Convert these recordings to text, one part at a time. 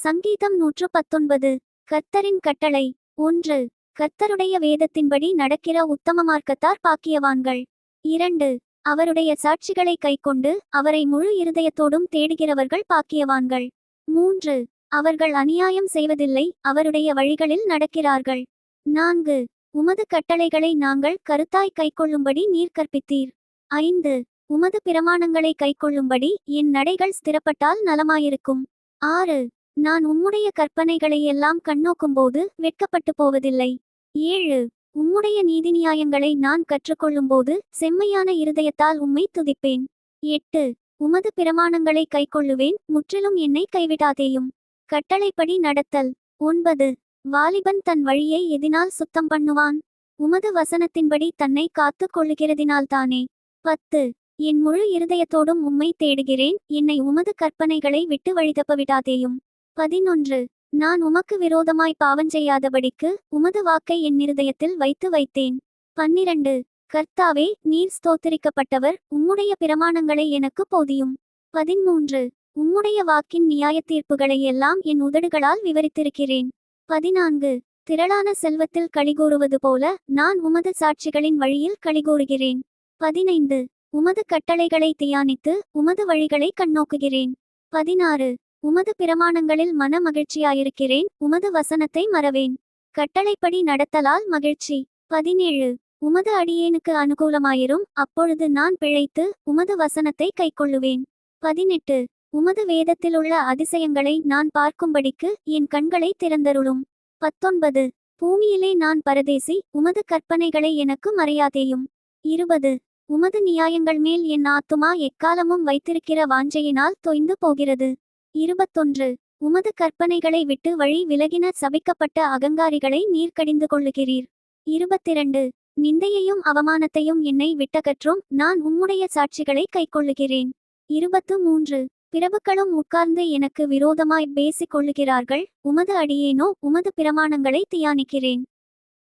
சங்கீதம் 119. கர்த்தரின் கட்டளை. 1. கர்த்தருடைய வேதத்தின்படி நடக்கிற உத்தம மார்க்கத்தார் பாக்கியவான்கள். 2. அவருடைய சாட்சிகளை கைக்கொண்டு அவரை முழு இருதயத்தோடும் தேடுகிறவர்கள் பாக்கியவான்கள். 3. அவர்கள் அநியாயம் செய்வதில்லை, அவருடைய வழிகளில் நடக்கிறார்கள். 4. உமது கட்டளைகளை நாங்கள் கருத்தாய் கைக்கொள்ளும்படி நீர் கற்பித்தீர். 5. உமது பிரமாணங்களை கைக்கொள்ளும்படி என் நடைகள் ஸ்திரப்பட்டால் நலமாயிருக்கும். 6. நான் உம்முடைய கற்பனைகளை எல்லாம் கண்ணோக்கும்போது வெட்கப்பட்டு போவதில்லை. 7. உம்முடைய நீதிநியாயங்களை நான் கற்றுக்கொள்ளும்போது செம்மையான இருதயத்தால் உம்மை துதிப்பேன். 8. உமது பிரமாணங்களை கைக்கொள்ளுவேன், முற்றிலும் என்னை கைவிடாதேயும். கட்டளைப்படி நடத்தல். 9. வாலிபன் தன் வழியை எதினால் சுத்தம் பண்ணுவான்? உமது வசனத்தின்படி தன்னை காத்து கொள்ளுகிறதினால்தானே. 10. என் முழு இருதயத்தோடும் உம்மை தேடுகிறேன், என்னை உமது கற்பனைகளை விட்டு வழிதப்பவிடாதேயும். 11. நான் உமக்கு விரோதமாய் பாவஞ்செய்யாதபடிக்கு உமது வாக்கை என் இருதயத்தில் வைத்தேன். 12. கர்த்தாவே, நீர் ஸ்தோத்திரிக்கப்பட்டவர், உம்முடைய பிரமாணங்களை எனக்கு போதியும். 13. உம்முடைய வாக்கின் நியாயத்தீர்ப்புகளை எல்லாம் என் உதடுகளால் விவரித்திருக்கிறேன். 14. திரளான செல்வத்தில் களிகூறுவது போல நான் உமது சாட்சிகளின் வழியில் களிகூறுகிறேன். 15. உமது கட்டளைகளை தியானித்து உமது வழிகளை கண்ணோக்குகிறேன். 16. உமது பிரமாணங்களில் மன மகிழ்ச்சியாயிருக்கிறேன், உமது வசனத்தை மறவேன். கட்டளைப்படி நடத்தலால் மகிழ்ச்சி. 17. உமது அடியேனுக்கு அனுகூலமாயிரும், அப்பொழுது நான் பிழைத்து உமது வசனத்தை கைக்கொள்ளுவேன். 18. உமது வேதத்திலுள்ள அதிசயங்களை நான் பார்க்கும்படிக்கு என் கண்களை திறந்தருளும். 19. பூமியிலே நான் பரதேசி, உமது கற்பனைகளை எனக்கு மறையாதேயும். 20. உமது நியாயங்கள் மேல் என் ஆத்துமா எக்காலமும் வைத்திருக்கிற வாஞ்சையினால் தொய்ந்து போகிறது. 21. உமது கற்பனைகளை விட்டு வழி விலகின சபிக்கப்பட்ட அகங்காரிகளை நீர் கடிந்து கொள்ளுகிறீர். 22. நிந்தையையும் அவமானத்தையும் என்னை விட்டகற்றும், நான் உம்முடைய சாட்சிகளை கைக்கொள்ளுகிறேன். 23. பிரபுக்களும் உட்கார்ந்து எனக்கு விரோதமாய் பேசிக் கொள்ளுகிறார்கள், உமது அடியேனோ உமது பிரமாணங்களை தியானிக்கிறேன்.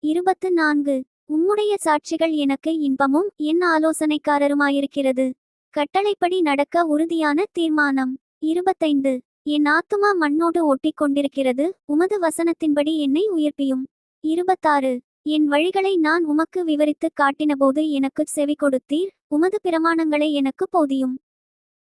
24. உம்முடைய சாட்சிகள் எனக்கு இன்பமும் என் ஆலோசனைக்காரருமாயிருக்கிறது. கட்டளைப்படி நடக்க உறுதியான தீர்மானம். 25. என் ஆத்துமா மண்ணோடு ஒட்டிக் கொண்டிருக்கிறது, உமது வசனத்தின்படி என்னை உயிர்ப்பியும். 26. என் வழிகளை நான் உமக்கு விவரித்து காட்டினபோது எனக்கு செவி கொடுத்தீர், உமது பிரமாணங்களை எனக்கு போதியும்.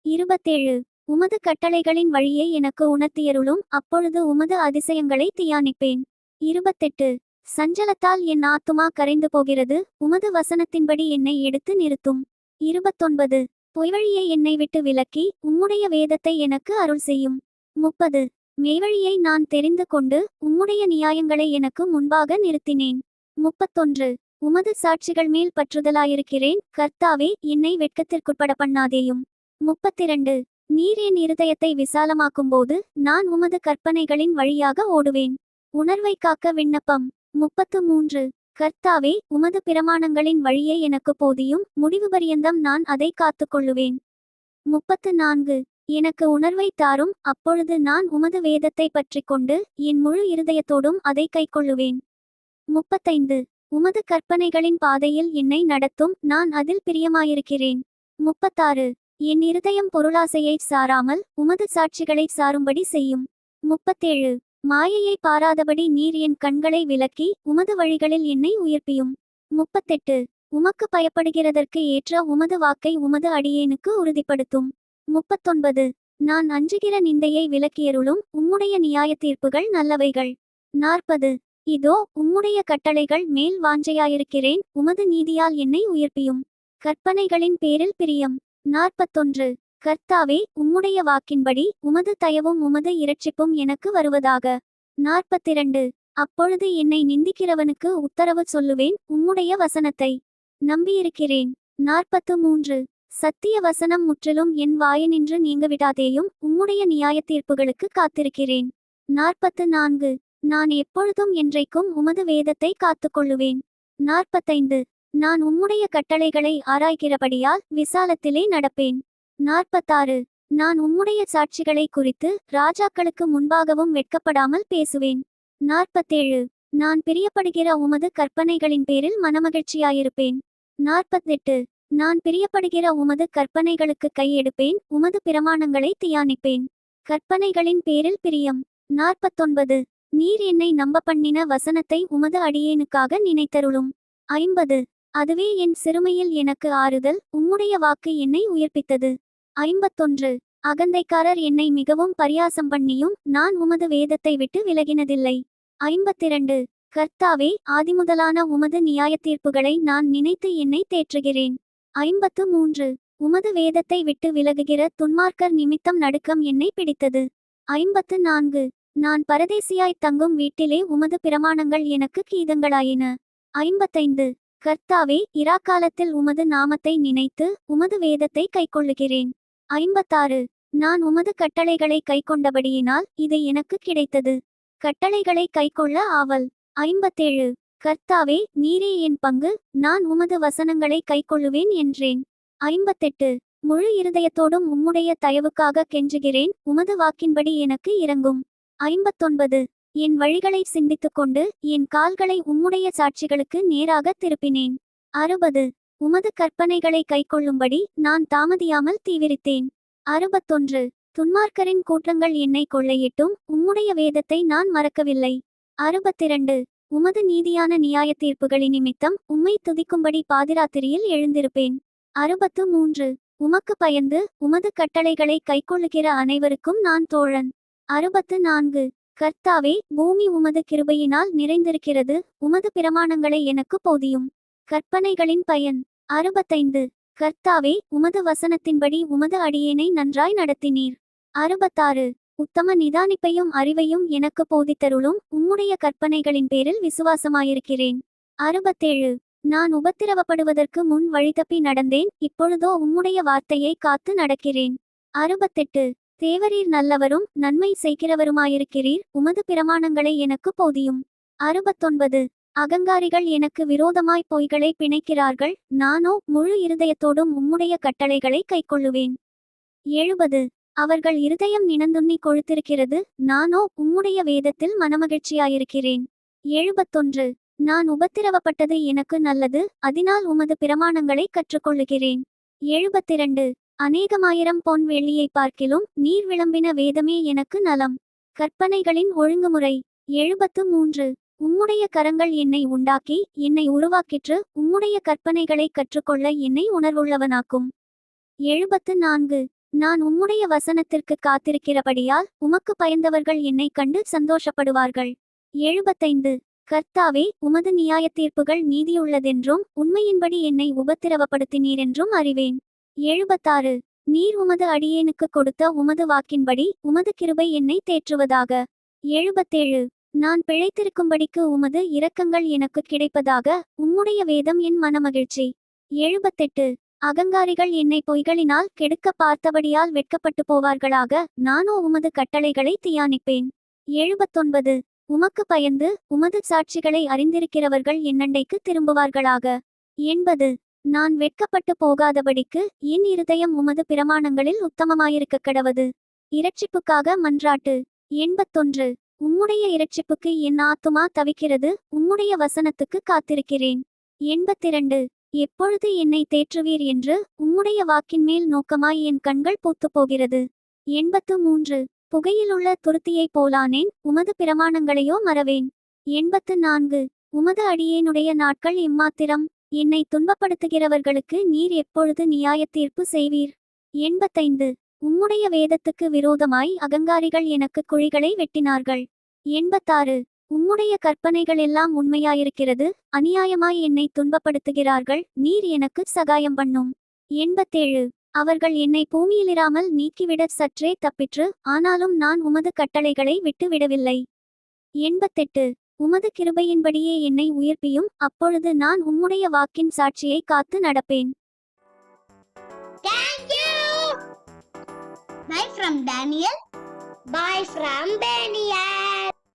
27. உமது கட்டளைகளின் வழியை எனக்கு உணர்த்தியருளும், அப்பொழுது உமது அதிசயங்களை தியானிப்பேன். 28. சஞ்சலத்தால் என் ஆத்துமா கரைந்து போகிறது, உமது வசனத்தின்படி என்னை எடுத்து நிறுத்தும். 29. பொய்வழியை என்னை விட்டு விலக்கி உம்முடைய வேதத்தை எனக்கு அருள் செய்யும். 30. மெய்வழியை நான் தெரிந்து கொண்டு உம்முடைய நியாயங்களை எனக்கு முன்பாக நிறுத்தினேன். 31. உமது சாட்சிகள் மேல் பற்றுதலாயிருக்கிறேன், கர்த்தாவே, என்னை வெட்கத்திற்குட்பட பண்ணாதேயும். 32. நீர் என் இருதயத்தை விசாலமாக்கும்போது நான் உமது கற்பனைகளின் வழியாக ஓடுவேன். உணர்வை காக்க விண்ணப்பம். 33. கர்த்தாவே, உமது பிரமாணங்களின் வழியை எனக்கு போதியும், முடிவு பரியந்தம் நான் அதை காத்துக்கொள்ளுவேன். 34. எனக்கு உணர்வை தாரும், அப்பொழுது நான் உமது வேதத்தை பற்றிக்கொண்டு என் முழு இருதயத்தோடும் அதை கைக்கொள்ளுவேன். 35. உமது கற்பனைகளின் பாதையில் என்னை நடத்தும், நான் அதில் பிரியமாயிருக்கிறேன். 36. என் இருதயம் பொருளாசையை சாராமல் உமது சாட்சிகளை சாரும்படி செய்யும். 37. மாயையை பாராதபடி நீர் என் கண்களை விலக்கி உமது வழிகளில் என்னை உயிர்ப்பியும். 38. உமக்கு பயப்படுகிறதற்கு ஏற்ற உமது வாக்கை உமது அடியேனுக்கு உறுதிப்படுத்தும். 39. நான் அஞ்சுகிற நிந்தையை விலக்கியருளும், உம்முடைய நியாயத்தீர்ப்புகள் நல்லவைகள். 40. இதோ உம்முடைய கட்டளைகள் மேல் வாஞ்சையாயிருக்கிறேன், உமது நீதியால் என்னை உயிர்ப்பியும். கற்பனைகளின் பேரில் பிரியம். 41. கர்த்தாவே, உம்முடைய வாக்கின்படி உமது தயவும் உமது இரட்சிப்பும் எனக்கு வருவதாக. 42. அப்பொழுது என்னை நிந்திக்கிறவனுக்கு உத்தரவு சொல்லுவேன், உம்முடைய வசனத்தை நம்பியிருக்கிறேன். 43. சத்திய வசனம் முற்றிலும் என் வாயினின்று நீங்கவிடாதேயும், உம்முடைய நியாயத்தீர்ப்புகளுக்கு காத்திருக்கிறேன். 44. நான் எப்பொழுதும் என்றைக்கும் உமது வேதத்தை காத்துக்கொள்ளுவேன். 45. நான் உம்முடைய கட்டளைகளை ஆராய்கிறபடியால் விசாலத்திலே நடப்பேன். 46. நான் உம்முடைய சாட்சிகளை குறித்து ராஜாக்களுக்கு முன்பாகவும் வெட்கப்படாமல் பேசுவேன். 47. நான் பிரியப்படுகிற உமது கற்பனைகளின் பேரில் மனமகிழ்ச்சியாயிருப்பேன். 48. நான் பிரியப்படுகிற உமது கற்பனைகளுக்கு கையெடுப்பேன், உமது பிரமாணங்களை தியானிப்பேன். கற்பனைகளின் பேரில் பிரியம். 49. நீர் என்னை நம்ப பண்ணின வசனத்தை உமது அடியேனுக்காக நினைத்தருளும். 50. அதுவே என் சிறுமையில் எனக்கு ஆறுதல், உம்முடைய வாக்கு என்னை உயிர்ப்பித்தது. 51. அகந்தைக்காரர் என்னை மிகவும் பரியாசம் பண்ணியும் நான் உமது வேதத்தை விட்டு விலகினதில்லை. 52. கர்த்தாவே, ஆதிமுதலான உமது நியாயத்தீர்ப்புகளை நான் நினைத்து என்னை தேற்றுகிறேன். 53. உமது வேதத்தை விட்டு விலகுகிற துன்மார்க்கர் நிமித்தம் நடுக்கம் என்னை பிடித்தது. 54. நான் பரதேசியாய் தங்கும் வீட்டிலே உமது பிரமாணங்கள் எனக்கு கீதங்களாயின. 55. கர்த்தாவே, இராக்காலத்தில் உமது நாமத்தை நினைத்து உமது வேதத்தை கைக்கொள்ளுகிறேன். 56. நான் உமது கட்டளைகளை கைக்கொண்டபடியினால் இது எனக்கு கிடைத்தது. கட்டளைகளை கைக்கொள்ள ஆவல். 57. கர்த்தாவே, நீரே என் பங்கு, நான் உமது வசனங்களை கைக்கொள்ளுவேன் என்றேன். 58. முழு இருதயத்தோடும் உம்முடைய தயவுக்காக கெஞ்சுகிறேன், உமது வாக்கின்படி எனக்கு இரங்கும். 59. என் வழிகளை சிந்தித்துக்கொண்டு என் கால்களை உம்முடைய சாட்சிகளுக்கு நேராக திருப்பினேன். 60. உமது கற்பனைகளை கைக்கொள்ளும்படி நான் தாமதியாமல் தீவிரித்தேன். 61. துன்மார்க்கரின் கூட்டங்கள் என்னை கொள்ளையிட்டும் உம்முடைய வேதத்தை நான் மறக்கவில்லை. 62. உமது நீதியான நியாய தீர்ப்புகளின் நிமித்தம் உம்மை துதிக்கும்படி பாதிராத்திரியில் எழுந்திருப்பேன். 63. உமக்கு பயந்து உமது கட்டளைகளை கைக்கொள்ளுகிற அனைவருக்கும் நான் தோழன். 64. கர்த்தாவே, பூமி உமது கிருபையினால் நிறைந்திருக்கிறது, உமது பிரமாணங்களை எனக்கு போதியும். கற்பனைகளின் பயன். 65. கர்த்தாவே, உமது வசனத்தின்படி உமது அடியேனை நன்றாய் நடத்தினீர். 66. உத்தம நிதானிப்பையும் அறிவையும் எனக்கு போதித்தருளும், உம்முடைய கற்பனைகளின் பேரில் விசுவாசமாயிருக்கிறேன். 67. நான் உபத்திரவப்படுவதற்கு முன் வழிதப்பி நடந்தேன், இப்பொழுதோ உம்முடைய வார்த்தையை காத்து நடக்கிறேன். 68. தேவரீர் நல்லவரும் நன்மை செய்கிறவருமாயிருக்கிறீர், உமது பிரமாணங்களை எனக்கு போதியும். 69. அகங்காரிகள் எனக்கு விரோதமாய் பொய்களை பிணைக்கிறார்கள், நானோ முழு இருதயத்தோடும் உம்முடைய கட்டளைகளை கைக்கொள்ளுவேன். 70. அவர்கள் இருதயம் நினந்துண்ணி கொழுத்திருக்கிறது, நானோ உம்முடைய வேதத்தில் மனமகிழ்ச்சியாயிருக்கிறேன். 71. நான் உபத்திரவப்பட்டது எனக்கு நல்லது, அதனால் உமது பிரமாணங்களை கற்றுக்கொள்ளுகிறேன். 72. அநேகமாயிரம் பொன் வெள்ளியை பார்க்கிலும் நீர் விளம்பின வேதமே எனக்கு நலம். கற்பனைகளின் ஒழுங்குமுறை. 73. உம்முடைய கரங்கள் என்னை உண்டாக்கி என்னை உருவாக்கிற்று, உம்முடைய கற்பனைகளை கற்றுக்கொள்ள என்னை உணர்வுள்ளவனாக்கும். 74. நான் உம்முடைய வசனத்திற்கு காத்திருக்கிறபடியால் உமக்கு பயந்தவர்கள் என்னை கண்டு சந்தோஷப்படுவார்கள். 75. கர்த்தாவே, உமது நியாய தீர்ப்புகள் நீதியுள்ளதென்றும் உண்மையின்படி என்னை உபத்திரவப்படுத்தினீரென்றும் அறிவேன். 76. நீர் உமது அடியேனுக்கு கொடுத்த உமது வாக்கின்படி உமது கிருபை என்னை தேற்றுவதாக. 77. நான் பிழைத்திருக்கும்படிக்கு உமது இரக்கங்கள் எனக்கு கிடைப்பதாக, உம்முடைய வேதம் என் மனமகிழ்ச்சி. 78. அகங்காரிகள் என்னை பொய்களினால் கெடுக்க பார்த்தபடியால் வெட்கப்பட்டு போவார்களாக, நானோ உமது கட்டளைகளை தியானிப்பேன். 79. உமக்கு பயந்து உமது சாட்சிகளை அறிந்திருக்கிறவர்கள் என்னண்டைக்கு திரும்புவார்களாக. 80. நான் வெட்கப்பட்டு போகாதபடிக்கு என் இருதயம் உமது பிரமாணங்களில் உத்தமமாயிருக்க கடவது. இரட்சிப்புக்காக மன்றாட்டு. 81. உம்முடைய இரட்சிப்புக்கு என் ஆத்துமா தவிக்கிறது, உம்முடைய வசனத்துக்கு காத்திருக்கிறேன். 82. எப்பொழுது என்னை தேற்றுவீர் என்று உம்முடைய வாக்கின் மேல் நோக்கமாய் என் கண்கள் பூத்துப் போகிறது. 83. புகையிலுள்ள துருத்தியைப் போலானேன், உமது பிரமாணங்களையோ மறவேன். 84. உமது அடியேனுடைய நாட்கள் இம்மாத்திரம், என்னை துன்பப்படுத்துகிறவர்களுக்கு நீர் எப்பொழுது நியாயத் தீர்ப்பு செய்வீர். 85. உம்முடைய வேதத்துக்கு விரோதமாய் அகங்காரிகள் எனக்கு குழிகளை வெட்டினார்கள். 86. உம்முடைய கற்பனைகளெல்லாம் உண்மையாயிருக்கிறது, அநியாயமாய் என்னை துன்பப்படுத்துகிறார்கள், நீர் எனக்கு சகாயம் பண்ணும். 87. அவர்கள் என்னை பூமியிலிராமல் நீக்கிவிட சற்றே தப்பிற்று, ஆனாலும் நான் உமது கட்டளைகளை விட்டு விடவில்லை. 88. உமது கிருபையின்படியே என்னை உயிர்ப்பியும், அப்பொழுது நான் உம்முடைய வாக்கின் சாட்சியை காத்து நடப்பேன். Thank you. Bye from Daniel. Bye from Daniel.